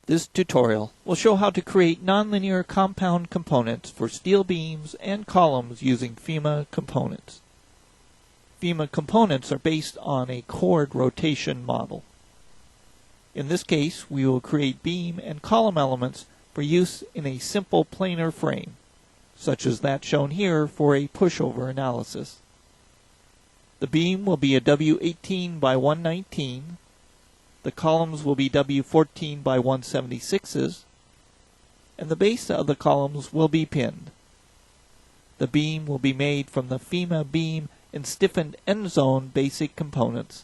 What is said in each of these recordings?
This tutorial will show how to create nonlinear compound components for steel beams and columns using FEMA components. FEMA components are based on a chord rotation model. In this case, we will create beam and column elements for use in a simple planar frame, such as that shown here for a pushover analysis. The beam will be a W18 by 119. The columns will be W14 by 176s, and the base of the columns will be pinned. The beam will be made from the FEMA beam and stiffened end zone basic components,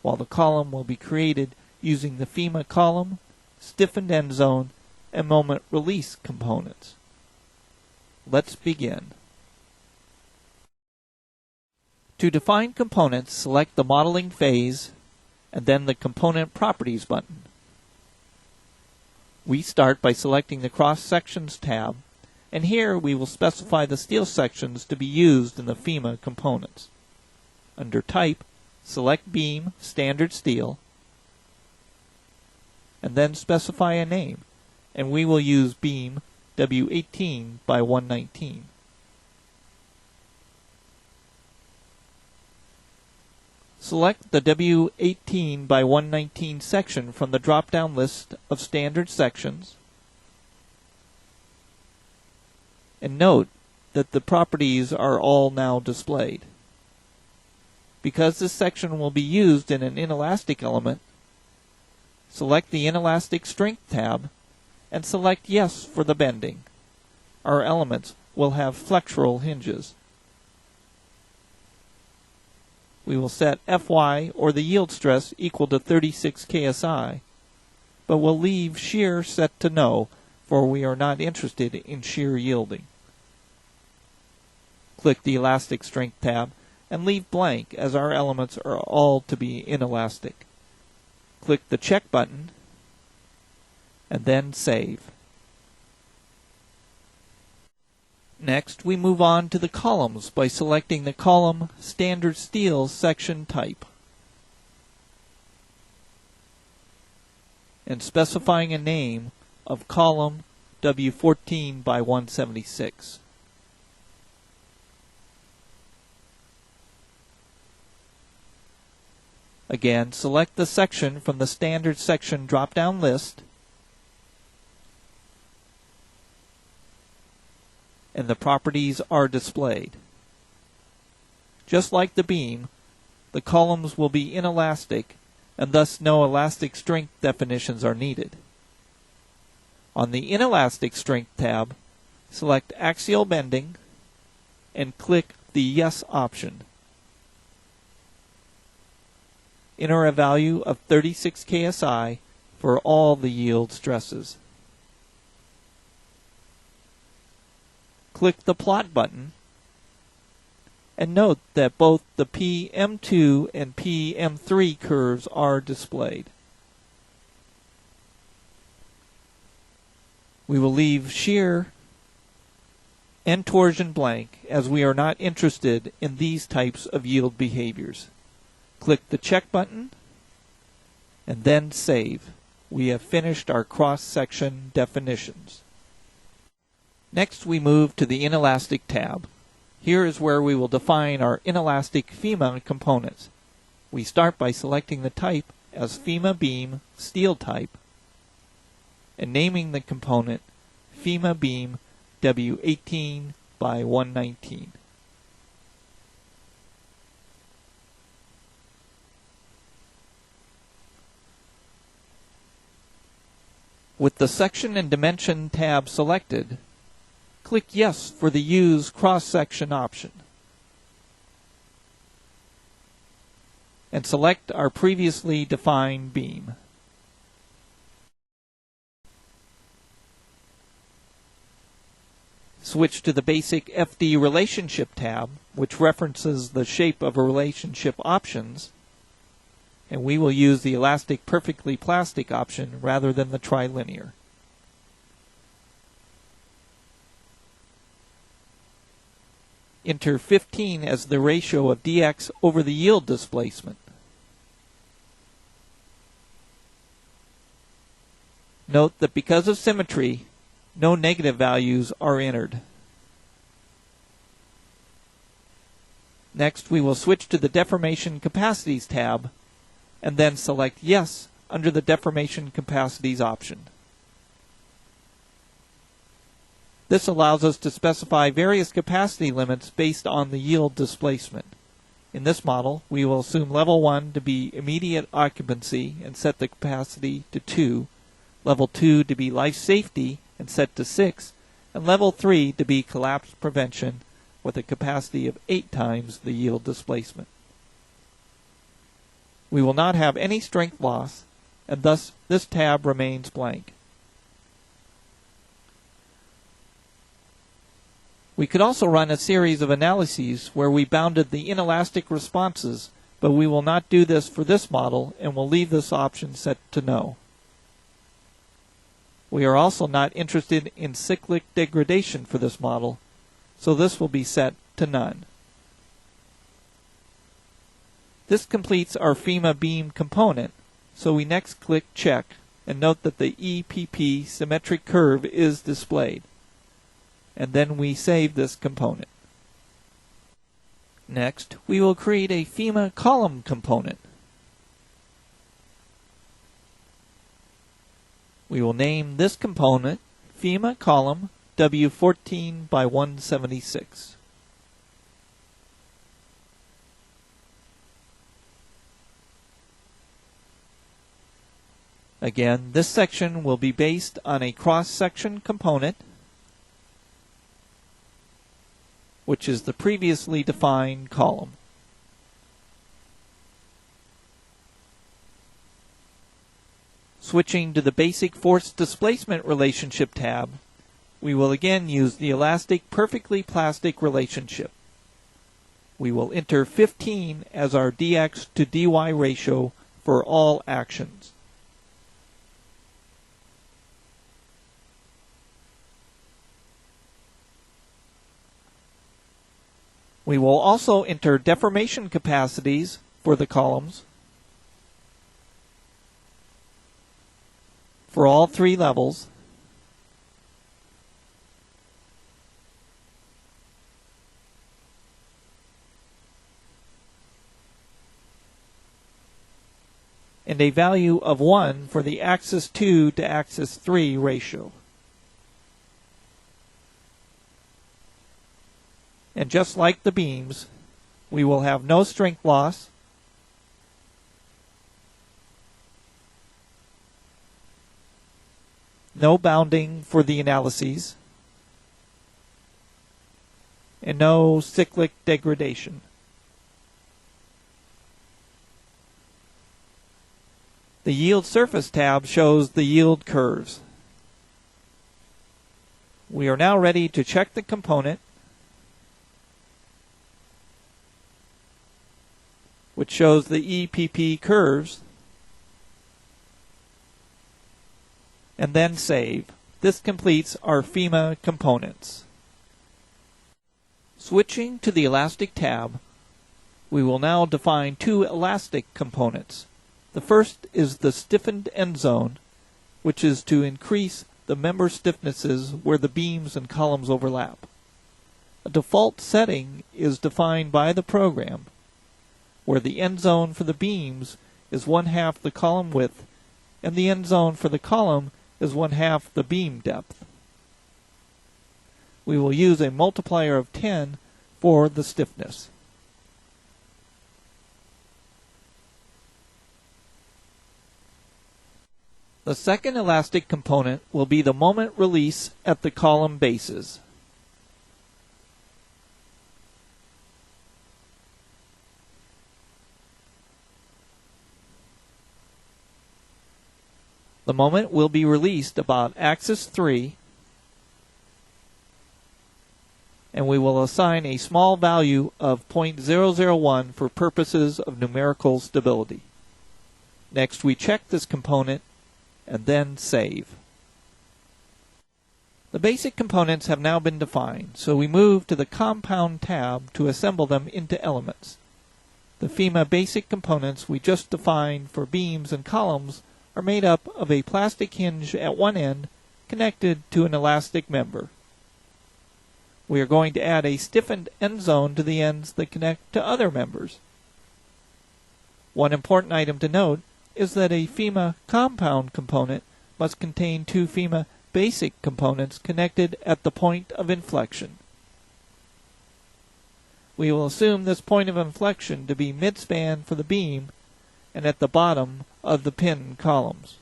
while the column will be created using the FEMA column, stiffened end zone, and moment release components. Let's begin. To define components, select the modeling phase and then the Component Properties button. We start by selecting the Cross Sections tab, and here we will specify the steel sections to be used in the FEMA components. Under Type, select Beam Standard Steel, and then specify a name, and we will use Beam W18 by 119. Select the W18 by 119 section from the drop-down list of standard sections, and note that the properties are all now displayed. Because this section will be used in an inelastic element, select the Inelastic Strength tab and select Yes for the bending. Our elements will have flexural hinges. We will set Fy, or the yield stress, equal to 36 KSI, but we'll leave shear set to no, for we are not interested in shear yielding. Click the Elastic Strength tab and leave blank, as our elements are all to be inelastic. Click the Check button and then Save. Next, we move on to the columns by selecting the Column Standard Steel section type and specifying a name of column W14 by 176. Again, select the section from the Standard Section drop-down list, and the properties are displayed. Just like the beam, the columns will be inelastic, and thus no elastic strength definitions are needed. On the Inelastic Strength tab, select Axial Bending and click the Yes option. Enter a value of 36 KSI for all the yield stresses. Click the Plot button and note that both the PM2 and PM3 curves are displayed. We will leave shear and torsion blank, as we are not interested in these types of yield behaviors. Click the Check button and then Save. We have finished our cross-section definitions. Next, we move to the Inelastic tab. Here is where we will define our inelastic FEMA components. We start by selecting the type as FEMA Beam Steel Type and naming the component FEMA Beam W18 by 119. With the Section and Dimension tab selected, click Yes for the Use Cross-Section option, and select our previously defined beam. Switch to the basic FD Relationship tab, which references the shape of a relationship options, and we will use the Elastic Perfectly Plastic option rather than the Trilinear. Enter 15 as the ratio of dx over the yield displacement. Note that because of symmetry, no negative values are entered. Next, we will switch to the Deformation Capacities tab and then select Yes under the Deformation Capacities option. This allows us to specify various capacity limits based on the yield displacement. In this model, we will assume level 1 to be immediate occupancy and set the capacity to 2, level 2 to be life safety and set to 6, and level 3 to be collapse prevention with a capacity of 8 times the yield displacement. We will not have any strength loss, and thus this tab remains blank. We could also run a series of analyses where we bounded the inelastic responses, but we will not do this for this model and will leave this option set to no. We are also not interested in cyclic degradation for this model, so this will be set to none. This completes our FEMA beam component, so we next click Check and note that the EPP symmetric curve is displayed. And then we save this component. Next, we will create a FEMA column component. We will name this component FEMA column W14 by 176. Again, this section will be based on a cross-section component, which is the previously defined column. Switching to the Basic Force Displacement Relationship tab, we will again use the elastic perfectly plastic relationship. We will enter 15 as our dx to dy ratio for all actions. We will also enter deformation capacities for the columns for all 3 levels, and a value of 1 for the axis 2 to axis 3 ratio. And just like the beams, we will have no strength loss, no bounding for the analyses, and no cyclic degradation. The Yield Surface tab shows the yield curves. We are now ready to check the component, which shows the EPP curves, and then save. This completes our FEMA components. Switching to the Elastic tab, we will now define 2 elastic components. The first is the stiffened end zone, which is to increase the member stiffnesses where the beams and columns overlap. A default setting is defined by the program, where the end zone for the beams is 1/2 the column width, and the end zone for the column is 1/2 the beam depth. We will use a multiplier of 10 for the stiffness. The second elastic component will be the moment release at the column bases. The moment will be released about axis 3, and we will assign a small value of 0.001 for purposes of numerical stability. Next, we check this component and then save. The basic components have now been defined, so we move to the Compound tab to assemble them into elements. The FEMA basic components we just defined for beams and columns are made up of a plastic hinge at one end connected to an elastic member. We are going to add a stiffened end zone to the ends that connect to other members. One important item to note is that a FEMA compound component must contain two FEMA basic components connected at the point of inflection. We will assume this point of inflection to be mid-span for the beam and at the bottom of the pin columns.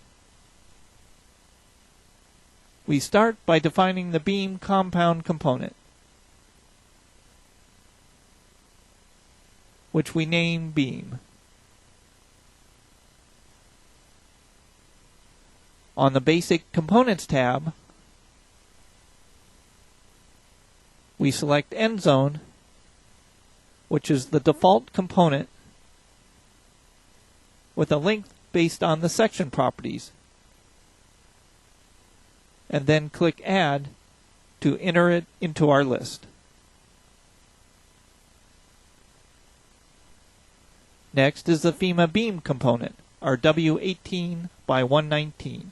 We start by defining the beam compound component, which we name beam. On the Basic Components tab, we select End Zone, which is the default component with a length based on the section properties, and then click Add to enter it into our list. Next is the FEMA beam component, our W18 by 119.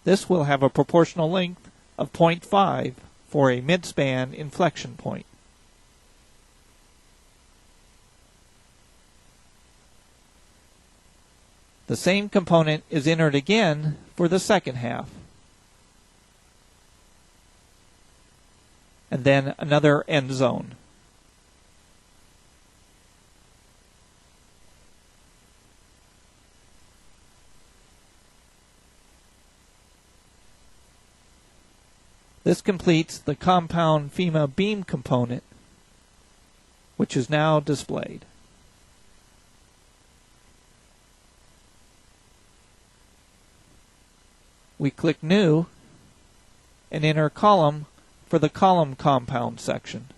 This will have a proportional length of 0.5 for a mid-span inflection point. The same component is entered again for the second half, and then another end zone. This completes the compound FEMA beam component, which is now displayed. We click New and enter column for the column compound section.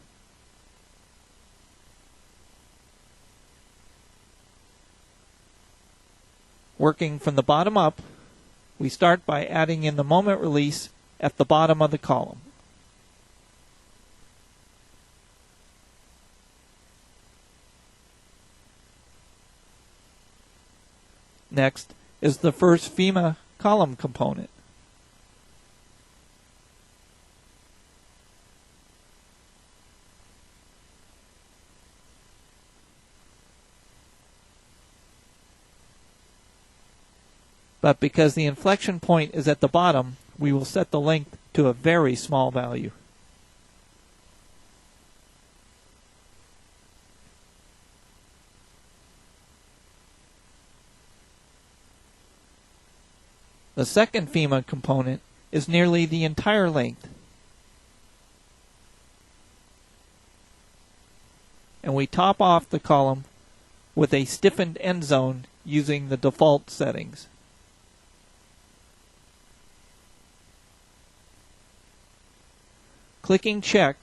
Working from the bottom up, we start by adding in the moment release at the bottom of the column. Next is the first FEMA column component. But because the inflection point is at the bottom, we will set the length to a very small value. The second FEMA component is nearly the entire length, and we top off the column with a stiffened end zone using the default settings. Clicking Check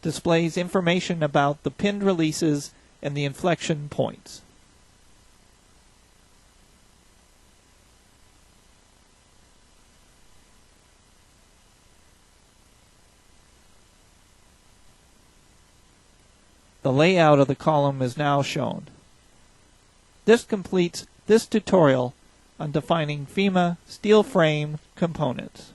displays information about the pinned releases and the inflection points. The layout of the column is now shown. This completes this tutorial on defining FEMA steel frame components.